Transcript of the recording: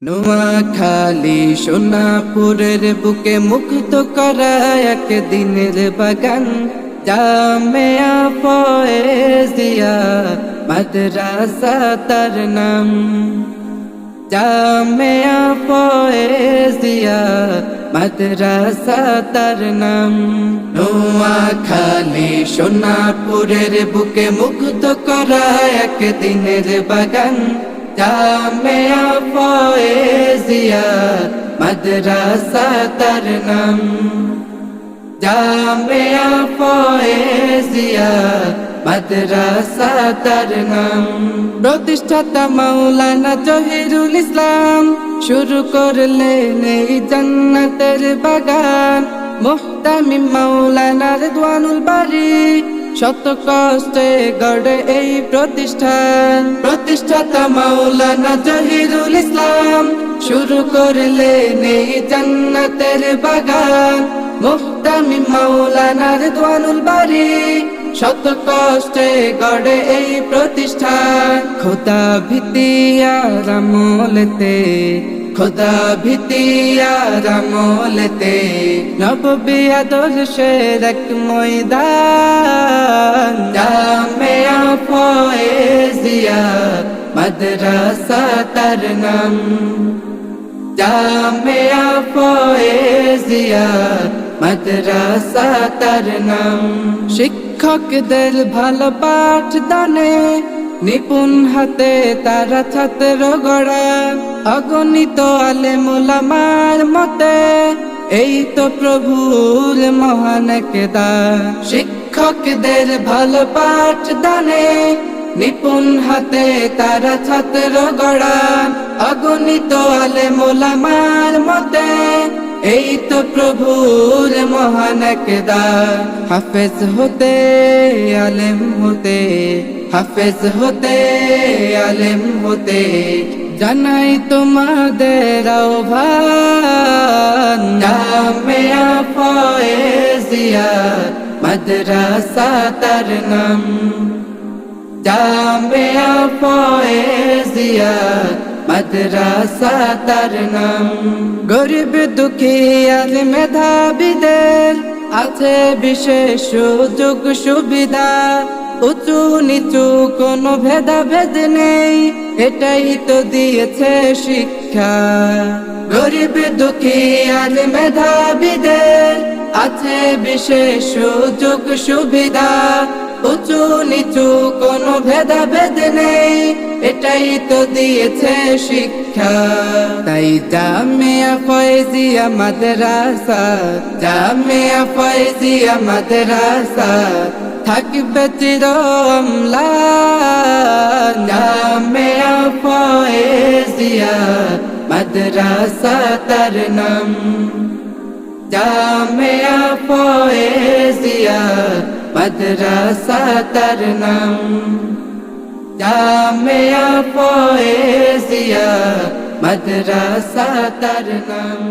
নোয়াখালী সোনাপুরের বুকে মুক্ত করা একদিনের বাগান জামিয়া ফয়েজিয়া মাদ্রাসা তার নাম। জামিয়া ফয়েজিয়া মাদ্রাসা তার নাম। নোয়াখালী সোনাপুরের বুকে মুক্ত করা একদিনের বাগান জামিয়া ফয়েজিয়া মাদ্রাসা তার নাম। জামিয়া ফয়েজিয়া মাদ্রাসা তার নাম। প্রতিষ্ঠাতা মাওলানা জহিরুল ইসলাম শুরু করলেন এই জান্নাতের বাগান। মুহতামিম মাওলানা রিদওয়ানুল বারী শত কষ্টে গড়ে এই প্রতিষ্ঠান। প্রতিষ্ঠাতা মাওলানা জহিরুল ইসলাম শুরু করলেন এই জান্নাতের বাগান। মুহতামিম মাওলানা রিদওয়ানুল বারী শত কষ্টে গড়ে এই প্রতিষ্ঠান। খোদা ভীতিয়া রামলেতে, খোদা ভীতিয়া রামলেতে নববী আদর্শের এক ময়দান। জামিয়া ফয়েজিয়া মাদ্রাসা তার নাম। জামিয়া ফয়েজিয়া মাদ্রাসা তার নাম। শিক্ষকদের ভালো পাঠ দানে নিপুণ হাতে তারা ছাত্র গড়া। অগণিত আলেম ওলামার মতে এই তো প্রভুর মহান দান। শিক্ষকদের ভালো পাঠ দানে নিপুণ হাতে তারা ছাত্র গড়া। অগণিত আলেম ওলামার মতে এই তো প্রভুর মহান দান। হাফেজ হতে আলেম হতে, হাফেজ হতে আলেম হতে জানাই তোমাদের আহ্বান। জামিয়া ফয়েজিয়া মাদ্রাসা তার নাম। জামিয়া ফয়েজিয়া মাদ্রাসা তার নাম। গরিব দুঃখী আর মেধাবীদের আছে বিশেষ সুযোগ সুবিধা। উঁচু নিচু কোনো ভেদাভেদ নেই, এটাই তো দিয়েছে শিক্ষা। গরিব দুঃখী আর মেধাবীদের আছে বিশেষ সুযোগ সুবিধা। উঁচু নিচু কোনো ভেদাভেদ নেই, এটাই তো দিয়েছে শিক্ষা। তাই জামিয়া ফয়েজিয়া মাদ্রাসা, জামিয়া ফয়েজিয়া মাদ্রাসা থাকবে চিরম্লান। জামিয়া ফয়েজিয়া মাদ্রাসা তার নাম। জামিয়া ফয়েজিয়া মাদ্রাসা তার নাম। জামিয়া ফয়েজিয়া মাদ্রাসা তার নাম।